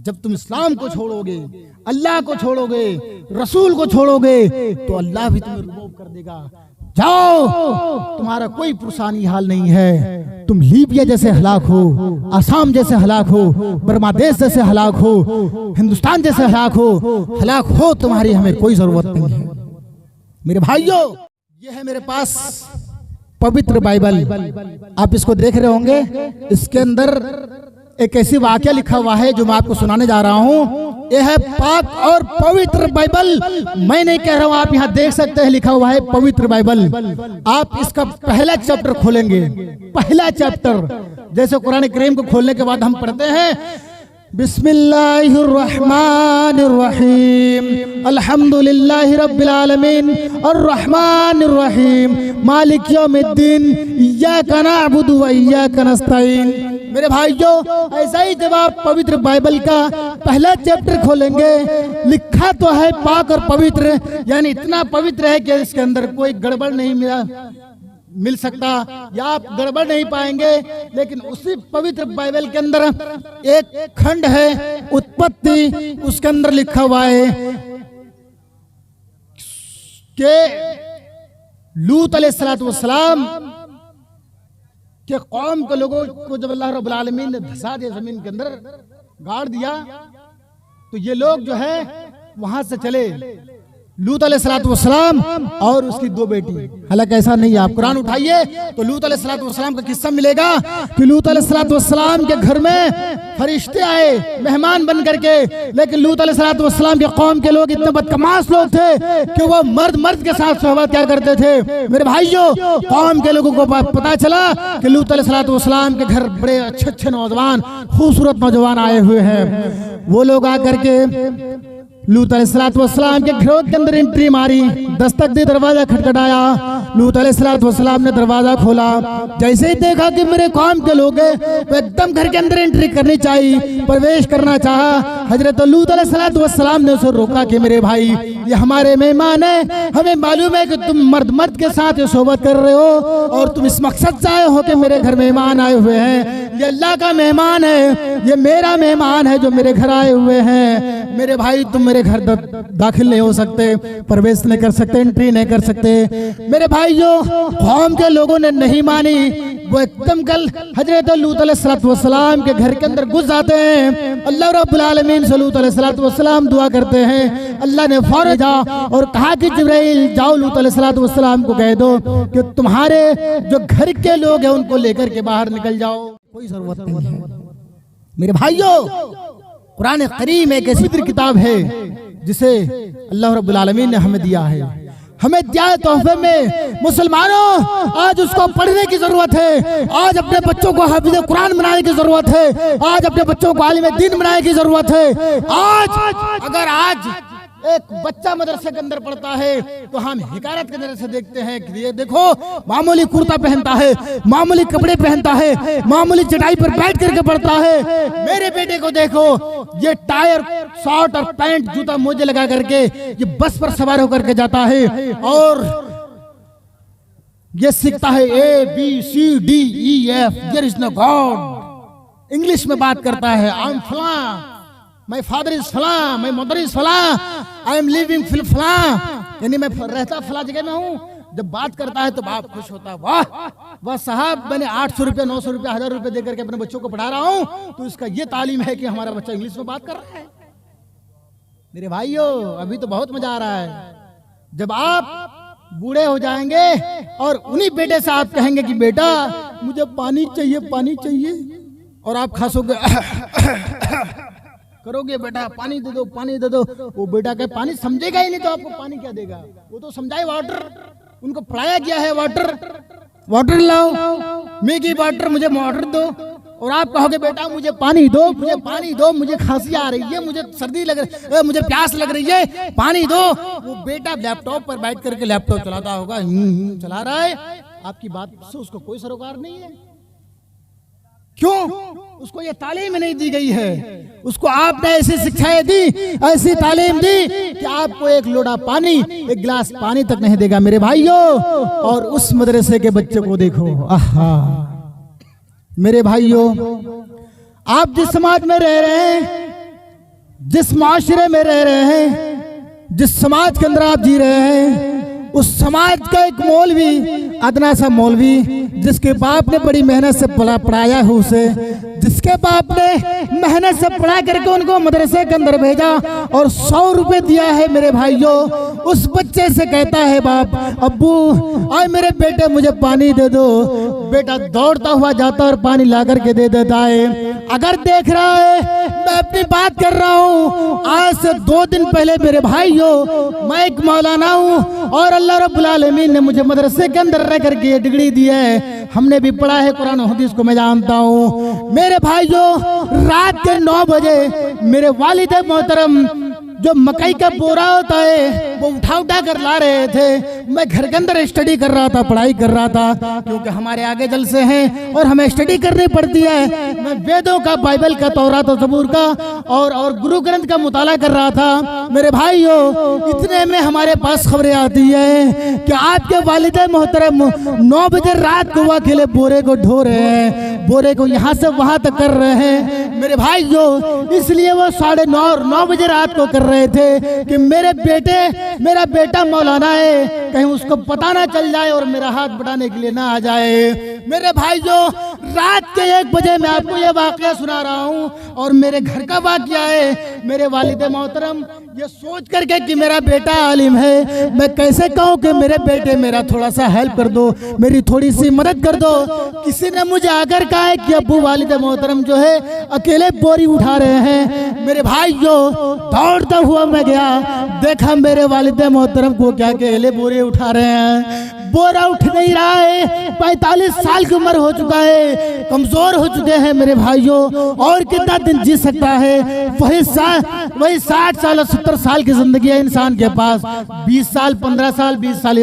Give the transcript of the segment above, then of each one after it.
जब तुम इस्लाम को छोड़ोगे, अल्लाह को छोड़ोगे, रसूल को छोड़ोगे, तो अल्लाह भी तुम्हें रिमूव कर देगा। जाओ, तुम्हारा कोई पुरसानी हाल नहीं है। तुम लीबिया जैसे हलाक हो, आसाम जैसे हलाक हो, बर्मा देश जैसे हलाक हो, हिंदुस्तान जैसे हलाक हो, तुम्हारी हमें कोई जरूरत नहीं है। मेरे भाइयों, ये है मेरे पास पवित्र बाइबल, आप इसको देख रहे होंगे। इसके अंदर एक ऐसी वाक्य लिखा हुआ है जो मैं आपको सुनाने जा रहा हूँ। यह है पाक और पवित्र बाइबल। मैं नहीं कह रहा हूँ, आप यहाँ देख सकते हैं, लिखा हुआ है पवित्र बाइबल। आप इसका पहला चैप्टर खोलेंगे, पहला चैप्टर, जैसे कुरान करीम को खोलने के बाद हम पढ़ते हैं बिस्मिल्लाहिर्रहमानिर्रहीम अल्हम्दुलिल्लाहि रब्बिल आलमीन अर्रहमानिर रहीम मालिक यौमिद्दीन इय्याका नअबुदु व इय्याका नस्तईन। मेरे भाइयों, ऐसा ही जब आप पवित्र बाइबल का पहला चैप्टर खोलेंगे, लिखा तो है पाक और पवित्र, यानी इतना पवित्र है कि इसके अंदर कोई गड़बड़ नहीं मिल सकता, या आप गड़बड़ नहीं पाएंगे। लेकिन उसी पवित्र बाइबल के अंदर एक खंड है उत्पत्ति, उसके अंदर लिखा हुआ है कि लूत अलैहिस्सलाम के कौम के लोगों को जब अल्लाह रब्बुल आलमीन ने धंसा दिया, जमीन के अंदर गाड़ दिया, तो ये लोग जो है वहां से चले, लूत अलैहिस्सलाम और उसकी दो बेटी। हालांकि ऐसा नहीं है, आप कुरान उठाइए तो लूत अलैहिस्सलाम का किस्सा मिलेगा कि लूत अलैहिस्सलाम के घर में फरिश्ते आए मेहमान बन करके, लेकिन लूत अलैहिस्सलाम के कौम के लोग इतने बदतमाश लोग थे कि वो मर्द के साथ सोहबत क्या करते थे। मेरे भाइयों, कौम के लोगों को पता चला कि लूत अलैहिस्सलाम के घर बड़े अच्छे नौजवान, खूबसूरत नौजवान आए हुए हैं। वो लोग आकर के लूत अलैहिस्सलाम के घरों के अंदर एंट्री मारी, दस्तक दी, दरवाजा खटखटाया। लूत अलैहिस्सलाम ने दरवाजा खोला, जैसे ही देखा कि मेरे कौम के लोग हैं, तो एकदम घर के अंदर एंट्री करनी चाहिए, प्रवेश करना चाहा। हजरत लूत अलैहिस्सलाम ने उसे रोका कि मेरे भाई, ये हमारे मेहमान है, हमें मालूम है कि तुम मर्द के साथ ये सोबत कर रहे हो और तुम इस मकसद से आए हो कि मेरे घर मेहमान आए हुए हैं। ये अल्लाह का मेहमान है, ये मेरा मेहमान है जो मेरे घर आए हुए हैं। मेरे भाई, तुम मेरे घर दाखिल नहीं हो सकते, प्रवेश नहीं कर सकते, एंट्री नहीं कर सकते। मेरे भाइयों, कौम के लोगों ने नहीं मानी, वो एकदम कल हजरत लूत अलैहिस्सलाम के घर के अंदर घुस जाते हैं। अल्लाह रब्बुल आलमीन से लूत अलैहिस्सलाम दुआ करते हैं। अल्लाह ने फौरन जा और कहा कि जिब्राइल जाओ लूत अलैहिस्सलाम को कह दो कि तुम्हारे जो घर के लोग हैं उनको लेकर के बाहर निकल जाओ, कोई जरूरत नहीं है। मेरे भाइयों, कुरान करीम एक ऐसी किताब है जिसे अल्लाह रब्बुल आलमीन ने हमें दिया है, हमें दिया है तोहफे में। मुसलमानों, आज उसको पढ़ने की जरूरत है, आज अपने बच्चों को हाफिज कुरान बनाने की जरूरत है, आज अपने बच्चों को आलिम दीन बनाने की जरूरत है। अगर आज एक बच्चा मदरसे के अंदर पढ़ता है तो हम हिकारत के नजर से देखते हैं कि ये देखो मामूली कुर्ता पहनता है, मामूली कपड़े पहनता है, मामूली चटाई पर बैठ करके पढ़ता है। मेरे बेटे को देखो, ये टायर, शॉर्ट और पैंट, जूता मोजे लगा करके ये बस पर सवार होकर के जाता है और ये सीखता है ABCDEF, there is no God. English में बात करता है, आई एम फलां, माय फादर इज फलां, माय मदर इज फलां, आई एम लिविंग फलां, यानी मैं रहता फलां जगह में हूँ। जब बात करता है तो बाप खुश होता है, वाह साहब, मैंने 800 रुपया, 900 रुपया, 1000 रुपये देकर के अपने बच्चों को पढ़ा रहा हूँ, तो इसका ये तालीम है कि हमारा बच्चा इंग्लिश में बात कर रहा है। मेरे भाइयों, अभी तो बहुत मजा आ रहा है। जब आप बूढ़े हो जाएंगे और उन्हीं बेटे से आप कहेंगे कि बेटा मुझे पानी चाहिए, पानी चाहिए, और आप खासोगे करोगे, बेटा पानी दे दो, पानी दे दो। वो बेटा के पानी समझेगा ही नहीं, तो आपको पानी क्या देगा? वो तो समझाए वाटर, उनको पढ़ाया गया है वाटर, वाटर लाओ, मैगी वाटर, मुझे वाटर दो। और आप कहोगे बेटा मुझे पानी दो, मुझे पानी दो, मुझे खांसी आ रही है, मुझे सर्दी लग रही है, मुझे प्यास लग रही है, पानी दो। वो बेटा लैपटॉप पर बैठ करके लैपटॉप चलाता होगा, चला रहा है, आपकी बात से उसको कोई सरोकार नहीं है। क्यों? उसको ये तालीम नहीं दी गई है, उसको आपने ऐसी शिक्षाएं दी, ऐसी तालीम दी कि आपको एक लोटा पानी, एक गिलास पानी तक नहीं देगा। मेरे भाइयों, और उस मदरसे के बच्चे को देखो, आहा मेरे भाइयों, आप जिस समाज में रह रहे हैं, जिस माशरे में रह रहे हैं, जिस समाज के अंदर आप जी रहे हैं, उस समाज का एक मौलवी, अदना सा मौलवी, जिसके बाप ने बड़ी मेहनत से पढ़ाया है उसे, जिसके बाप ने मेहनत से पढ़ा करके उनको मदरसे के अंदर भेजा और 100 रुपए दिया है मेरे भाइयों, उस बच्चे से कहता है बाप, अब्बू आए मेरे बेटे मुझे पानी दे दो। बेटा दौड़ता हुआ जाता और पानी ला करके दे देता है। अगर देख रहा है मैं अपनी बात कर रहा हूँ, आज से 2 दिन पहले मेरे भाइयों मैं एक मौलाना हूँ और अल्लाह रब्बुल आलमीन ने मुझे मदरसे के अंदर रह करके ये डिग्री दी है। हमने भी पढ़ा है कुरान और हदीस को मैं जानता हूँ। मेरे भाइयों रात के 9 बजे मेरे वालिद मोहतरम जो मकई का बोरा होता है वो उठा उठा कर ला रहे थे। मैं घर के अंदर स्टडी कर रहा था, पढ़ाई कर रहा था, क्योंकि हमारे आगे जलसे हैं और हमें स्टडी करनी पड़ती है। मैं वेदों का, बाइबल का, तौरात और ज़बूर का और गुरु ग्रंथ का मुताला कर रहा था। मेरे भाइयों इतने में हमारे पास खबरें आती है कि आपके वालिद मोहतरम 9 बजे रात को अकेले बोरे को ढो रहे हैं, बोरे को यहाँ से वहाँ तक कर रहे हैं। मेरे भाइयों इसलिए वो 9:30 बजे रात को कर रहे थे कि मेरा बेटा मौलाना है, कहीं उसको पता ना चल जाए और मेरा हाथ बढ़ाने के लिए ना आ जाए। मेरे भाइयों रात के 1 बजे मैं आपको ये वाकया सुना रहा हूँ और मेरे घर का वाकया है। मेरे वालिद मोहतरम ये सोच करके कि मेरा बेटा आलिम है, मैं कैसे कहूँ कि मेरे बेटे मेरा थोड़ा सा हेल्प कर दो, मेरी थोड़ी सी मदद कर दो। किसी ने मुझे आकर कहा है कि अब्बू वालिद मोहतरम जो है अकेले बोरी उठा रहे हैं। मेरे भाइयों दौड़ता हुआ मैं गया, देखा मेरे वालिद मोहतरम को क्या अकेले बोरी उठा रहे हैं। बोरा उठ नहीं रहा है, 45 साल की उम्र हो चुका है, कमजोर हो चुके हैं मेरे भाइयों, और कितना दिन जी सकता है। वही 60 साल और 70 साल की जिंदगी है इंसान के पास, 20 साल 15 साल 20 साल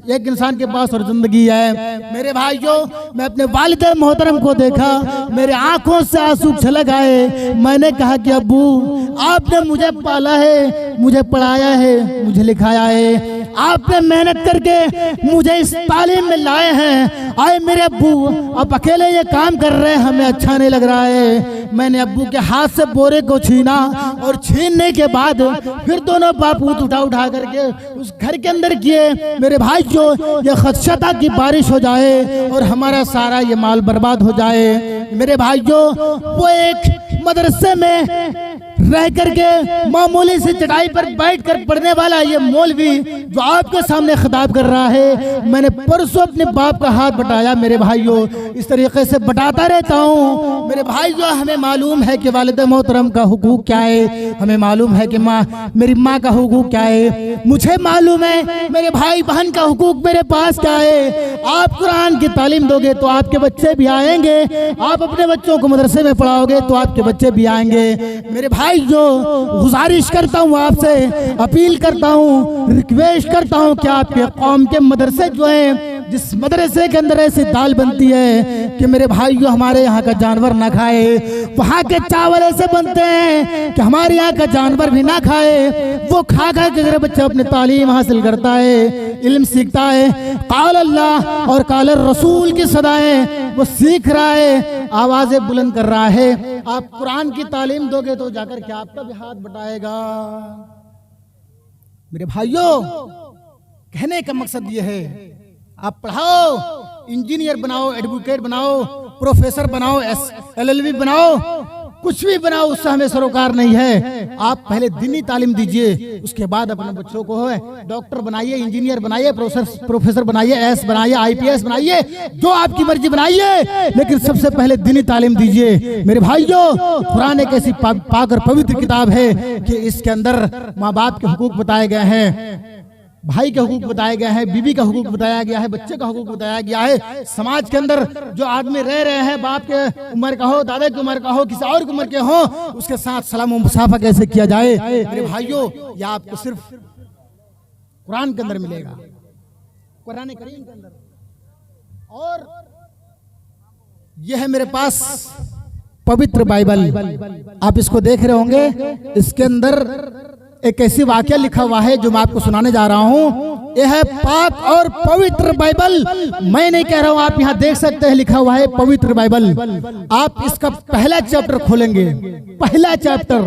एक इंसान के पास और जिंदगी है। मेरे भाइयों मैं अपने वालिद मोहतरम को देखा, मेरे आंखों से आंसू छलक आए। मैंने कहा कि अब्बू आपने मुझे पाला है, मुझे पढ़ाया है, मुझे लिखाया है, आपने मेहनत करके मुझे इस तालीम में लाए हैं। आए मेरे अब्बू अब अकेले ये काम कर रहे हैं, हमें अच्छा नहीं लग रहा है। मैंने अब्बू के हाथ से बोरे को छीना और छीनने के बाद फिर दोनों बापूत उठा करके उस घर के अंदर किए। मेरे भाई जो ये खदशा था कि बारिश हो जाए और हमारा सारा ये माल बर्बाद हो जाए। मेरे भाइयों वो एक मदरसे में रह करके मामूली सी चटाई पर बैठकर पढ़ने वाला ये मौलवी जो आपके सामने खिताब कर रहा है, मैंने परसों अपने बाप का हाथ बटाया। मेरे भाइयों इस तरीके से बटाता रहता हूँ। मेरे भाइयों हमें मालूम है कि वालिद मोहतरम का हुकूक क्या है, हमें मालूम है कि मेरी माँ का हुकूक क्या है, मुझे मालूम है मेरे भाई बहन का हुकूक मेरे पास क्या है। आप कुरान की तालीम दोगे तो आपके बच्चे भी आएंगे, आप अपने बच्चों को मदरसे में पढ़ाओगे तो आपके बच्चे भी आएंगे। मेरे भाई जो गुजारिश करता हूँ आपसे, अपील करता हूँ, रिक्वेस्ट करता हूँ कि आपके कौम के मदरसे जो हैं, जिस मदरसे के अंदर ऐसी दाल बनती है कि मेरे भाइयों हमारे यहाँ का जानवर ना खाए, वहाँ के चावल ऐसे बनते हैं कि हमारे यहाँ का जानवर भी ना खाए, वो खा खा के अगर बच्चा अपनी तालीम हासिल करता है, इल्म सीखता है, काल अल्लाह और काल रसूल की सदाएं वो सीख रहा है, आवाजें बुलंद कर रहा है। आप कुरान की तालीम दोगे तो जाकर के आपका भी हाथ बटाएगा। मेरे भाइयों कहने का मकसद ये है, आप पढ़ाओ, इंजीनियर बनाओ, एडवोकेट बनाओ, प्रोफेसर बनाओ, LLB बनाओ, कुछ भी बनाओ, उससे हमें सरोकार नहीं है। आप पहले दीनी तालीम दीजिए, उसके बाद अपने बच्चों को डॉक्टर बनाइए, इंजीनियर बनाइए, प्रोफेसर बनाइए, एस बनाइए, IPS बनाइए, जो आपकी मर्जी बनाइए, लेकिन सबसे पहले दीनी तालीम दीजिए। मेरे भाइयों कुरान एक ऐसी पाक और पवित्र किताब है कि इसके अंदर माँ बाप के हुकूक बताए गए हैं, भाई के हुकूक बताए गए हैं, बीवी का हुकूक बताया गया है, बच्चे का हुकूक बताया गया है। समाज के अंदर जो आदमी रह रहे हैं, बाप के उम्र का हो, दादा की उम्र का हो, किसी और की उम्र के हो, उसके साथ सलाम मुसाफा कैसे किया जाए। मेरे भाइयों यह आपको सिर्फ कुरान के अंदर मिलेगा, कुरान करीम के अंदर। और यह है मेरे पास पवित्र बाइबल, आप इसको देख रहे होंगे। इसके अंदर एक ऐसी वाक्य लिखा हुआ है जो मैं आपको सुनाने जा रहा हूँ। यह है पाक और पवित्र बाइबल। मैं नहीं कह रहा हूँ, आप यहाँ देख सकते हैं लिखा हुआ है पवित्र बाइबल। आप इसका पहला चैप्टर खोलेंगे, पहला चैप्टर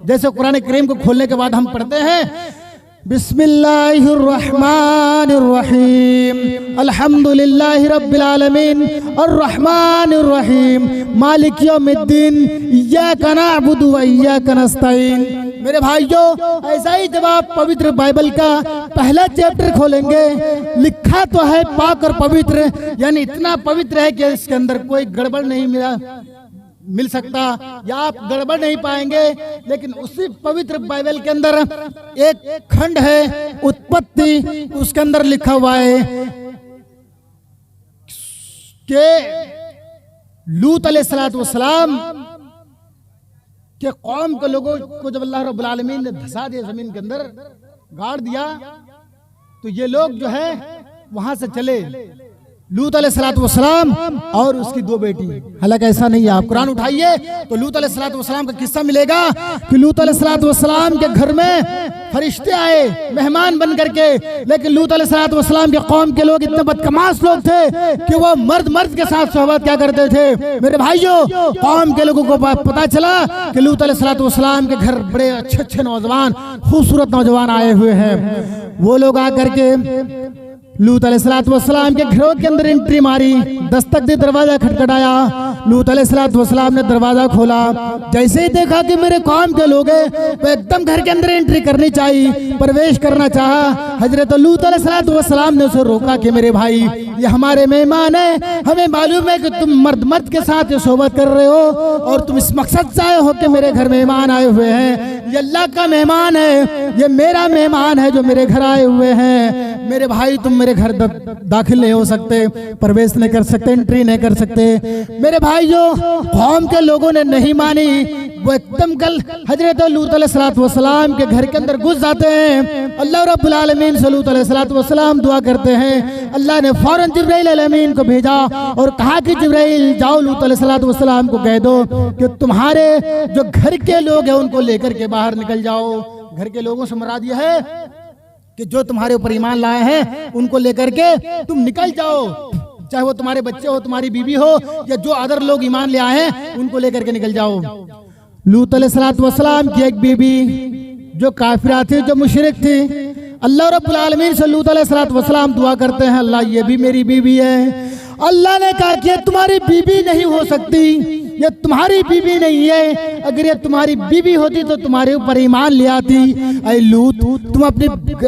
जैसे कुरान करीम को खोलने के बाद हम पढ़ते हैं बिस्मिल्लाहिर्रहमानिर्रहीम अल्हम्दुलिल्लाहि रब्बिल आलमीन अर्रहमानिर्रहीम मालिक यौमिद्दीन इय्याका नअबुदु व इय्याका नस्तईन। मेरे भाइयों, ऐसा ही जब आप पवित्र बाइबल का पहला चैप्टर खोलेंगे, लिखा तो है पाक और पवित्र, यानी इतना पवित्र है कि इसके अंदर कोई गड़बड़ नहीं मिल सकता या आप गड़बड़ नहीं पाएंगे। लेकिन उसी पवित्र बाइबल के अंदर एक खंड है उत्पत्ति, उसके अंदर लिखा हुआ है कि लूत अलैहिस्सलाम के कौम के लोगों को जब अल्लाह रब्बुल आलमीन ने धंसा दिया, जमीन के अंदर गाड़ दिया, तो ये लोग जो है वहां से चले, लूत अलैहिस्सलाम और उसकी दो बेटी। हालांकि ऐसा नहीं है, आप कुरान उठाइए तो लूत अलैहिस्सलाम का किस्सा मिलेगा कि लूत अलैहिस्सलाम के घर में फरिश्ते आए मेहमान बन करके, लेकिन लूत अलैहिस्सलाम के कौम के लोग इतने बदतमीज लोग थे कि वो मर्द के साथ सोहबत क्या करते थे। मेरे भाइयों, कौम के लोगों को पता चला कि लूत अलैहिस्सलाम के घर बड़े अच्छे नौजवान, खूबसूरत नौजवान आए हुए हैं। वो लोग आकर के लूत अलैहिस्सलाम के घरों के अंदर एंट्री मारी, दस्तक दी, दरवाजा खटखटाया। लूत अलैहिस्सलाम ने दरवाजा खोला, जैसे ही देखा कि मेरे कौम के लोग हैं, तो एकदम घर के अंदर एंट्री करनी चाहिए, प्रवेश करना चाहा। हजरत लूत अलैहिस्सलाम ने उसे रोका कि मेरे भाई, ये हमारे मेहमान है, हमें मालूम है कि तुम मर्द के साथ ये सोहबत कर रहे हो और तुम इस मकसद से आए हो कि मेरे घर मेहमान आए हुए हैं। ये अल्लाह का मेहमान है, ये मेरा मेहमान है जो मेरे घर आए हुए हैं। मेरे भाई, तुम मेरे घर दाखिल नहीं हो सकते, प्रवेश नहीं कर सकते, एंट्री नहीं कर सकते। मेरे भाइयों, कौम के लोगों ने नहीं मानी, वो एकदम कल हजरत लूत अलैहिस्सलाम के घर के अंदर घुस जाते हैं। अल्लाह रब्बुल आलमीन से लूत अलैहिस्सलाम दुआ करते हैं। अल्लाह ने फौरन जिब्राइल अलैहिस्सलाम को भेजा और कहा कि जिब्राइल जाओ, लूत अलैहिस्सलाम को कह दो कि तुम्हारे जो घर के लोग हैं उनको लेकर के बाहर निकल जाओ। घर के लोगों से मुराद यह है कि जो तुम्हारे ऊपर ईमान लाए हैं उनको लेकर के तुम निकल जाओ, चाहे वो तुम्हारे बच्चे हो, तुम्हारी बीवी हो, या जो अदर लोग ईमान ले आए हैं उनको लेकर के निकल जाओ। लूत अलैहिस्सलाम की एक बीबी जो काफिरा थी, जो मुशरिक थी, अल्लाह रब्बुल आलमीन से लूत अलैहिस्सलाम दुआ करते हैं, अल्लाह ये भी मेरी बीवी है। अल्लाह ने कहा कि ये तुम्हारी बीवी नहीं हो सकती, ये तुम्हारी बीवी नहीं है। अगर ये तुम्हारी बीवी होती तो तुम्हारे ऊपर ईमान ले आती। ऐ लूत, तुम अपनी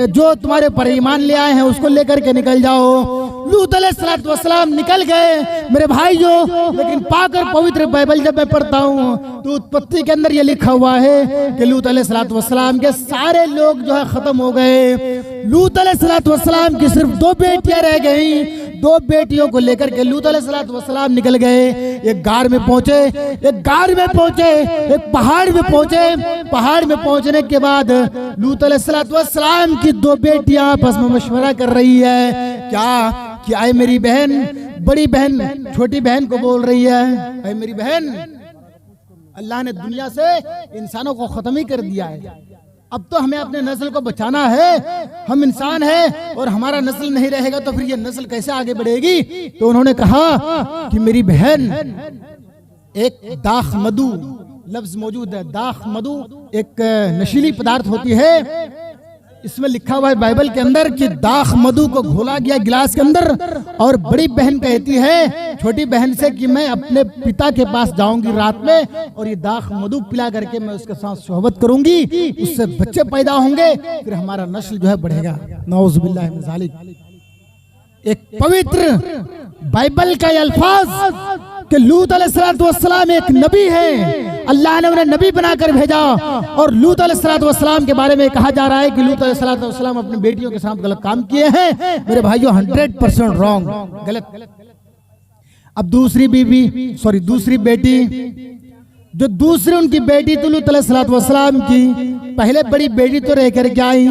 जो तुम्हारे ऊपर ईमान ले आए हैं उसको लेकर के निकल जाओ। लूत अलैहिस्सलाम निकल गए मेरे भाइयों। लेकिन पाक और पवित्र बाइबल जब मैं पढ़ता हूँ तो उत्पत्ति के अंदर ये लिखा हुआ है कि लूत अलैहिस्सलाम के सारे लोग जो है खत्म हो गए। लूत अलैहिस्सलाम की सिर्फ दो बेटियां रह गई। दो बेटियों को लेकर के लूत अलैहिस्सलाम निकल गए। एक गार में पहुंचे, एक पहाड़ में पहुंचे। पहाड़ में पहुंचने के बाद लूत अलैहिस्सलाम की दो बेटियां आपस में मशवरा कर रही है क्या कि आए मेरी बहन, बड़ी बहन छोटी बहन को बोल रही है, आए मेरी बहन, अल्लाह ने दुनिया से इंसानों को खत्म ही कर दिया है, अब तो हमें अपने नस्ल को बचाना है। हम इंसान हैं और हमारा नस्ल नहीं रहेगा तो फिर ये नस्ल कैसे आगे बढ़ेगी। तो उन्होंने कहा कि मेरी बहन, एक दाख मधु लफ्ज मौजूद है, दाख मधु एक नशीली पदार्थ होती है। इसमें लिखा हुआ है बाइबल के अंदर कि दाख मधु को घोला गया गिलास के अंदर, और बड़ी बहन कहती है छोटी बहन से कि मैं अपने पिता के पास जाऊंगी रात में और ये दाख मधु पिला करके मैं उसके साथ सोहबत करूंगी, उससे बच्चे पैदा होंगे, फिर हमारा नस्ल जो है बढ़ेगा। नौज़ुबिल्लाहि मिन ज़ालिक। एक पवित्र बाइबल का ये अल्फाज कि लूत अलैहिस्सलाम एक नबी है, अल्लाह ने उन्हें नबी बनाकर भेजा। और लूत अलैहिस्सलाम के बारे में कहा जा रहा है कि लूत अलैहिस्सलाम अपनी बेटियों के साथ गलत काम किए हैं। मेरे भाइयों 100% रॉन्ग, गलत। अब दूसरी बेटी, जो दूसरी उनकी बेटी तो लूत अलैहिस्सलाम की पहले बड़ी बेटी तो रह करके आई,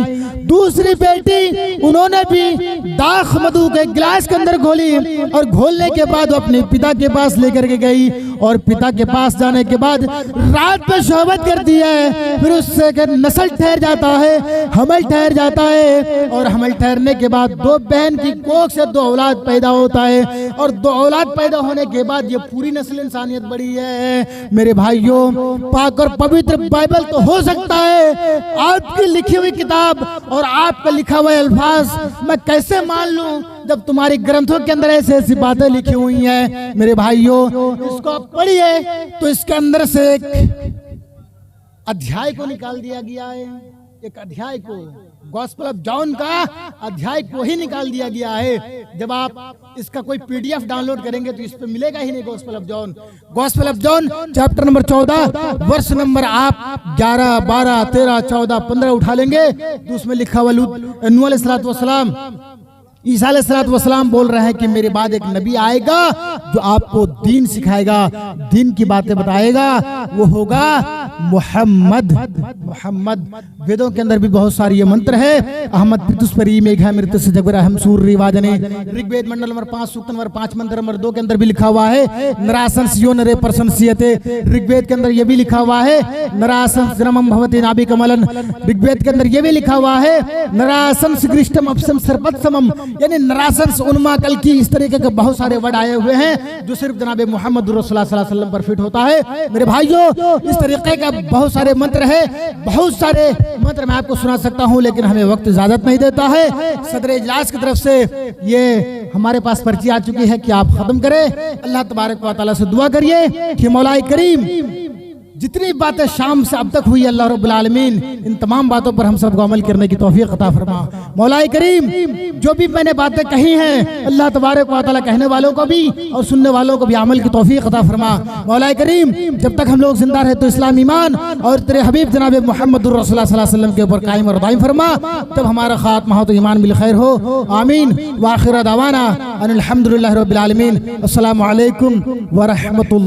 दूसरी बेटी उन्होंने भी दाख मधु के गिलास के अंदर घोली और घोलने के बाद अपने पिता के पास लेकर के गई और पिता के पास जाने के बाद रात में शोहबत करती है, फिर उससे नस्ल ठहर जाता है, हमल ठहर जाता है, और हमल ठहरने के बाद 2 बहन की कोख से 2 औलाद पैदा होता है, और 2 औलाद पैदा होने के बाद ये पूरी नस्ल इंसानियत बड़ी है। मेरे भाइयों, पाक और पवित्र बाइबल तो हो सकता है, आपकी लिखी हुई किताब और आपका लिखा हुआ अल्फाज मैं कैसे मान लूं जब तुम्हारे ग्रंथों के अंदर ऐसी ऐसी बातें लिखी हुई हैं। मेरे भाइयों, इसको आप पढ़िए तो इसके अंदर से एक अध्याय को निकाल दिया गया है, एक अध्याय को, गॉस्पेल ऑफ जॉन का अध्याय को ही निकाल दिया गया है। जब आप इसका कोई पीडीएफ डाउनलोड करेंगे तो इस पे मिलेगा ही नहीं gospel of John. Gospel of John chapter number 14 वर्ष नंबर आप 11, 12, 13, 14, 15 उठा लेंगे तो उसमें लिखा हुआ नूह अलैहिस्सलाम, ईसा अलैहिस्सलाम बोल रहे हैं कि मेरे बाद एक नबी आएगा जो आपको दीन सिखाएगा, दीन की बातें बताएगा, वो होगा मोहम्मद। वेदों के अंदर भी बहुत सारी ये मंत्र है। अहमद पितुस्परी मेघा मृत से जगरा हम सूर्य वाजने, ऋग्वेद मंडल नंबर 5 सूक्त नंबर 5 मंत्र नंबर 2 के अंदर भी लिखा हुआ है नरासंस्यो नरे प्रशंसियते। ऋग्वेद के अंदर ये भी लिखा हुआ है नरासंस जन्मम भवति नाभि कमलन। ऋग्वेद के अंदर ये भी लिखा हुआ है नरासंस गृष्टम अपसम सर्पत समम, यानी नरासंस उन्मा कल की, इस तरीके के बहुत सारे वर्ड आए हुए हैं जो सिर्फ जनाब मोहम्मद रसूलुल्लाह सल्लल्लाहु अलैहि वसल्लम पर फिट होता है। मेरे भाइयों, इस तरीके का बहुत सारे मंत्र है, बहुत सारे मंत्र मैं आपको सुना सकता हूं, लेकिन हमें वक्त इजाजत नहीं देता है। सदर इजलास की तरफ से ये हमारे पास पर्ची आ चुकी है कि आप खत्म करें। अल्लाह तबारक व तआला से दुआ करिए कि मौलाए करीम जितनी बातें शाम से अब तक हुई, अल्लाह रब्बुल आलमीन इन तमाम बातों पर हम सबको अमल करने की तौफीक अता फरमा। मौलाए करीम जो भी मैंने बातें कही हैं, अल्लाह तबारक व तआला कहने वालों को भी और सुनने वालों को भी अमल की तौफीक अता फरमा। मौलाए करीम जब तक हम लोग जिंदा रहे तो इस्लाम ईमान और तेरे हबीब जनाब मोहम्मद रसूलुल्लाह सल्लल्लाहु अलैहि वसल्लम के ऊपर कायम और दायम फरमा, तब हमारा खात्मा हो तो ईमान बिल खैर हो। आमीन व आखिर दावाना अनिल हम्दुलिल्लाहि रब्बिल आलमीन। अस्सलामु अलैकुम व रहमतुल्लाह।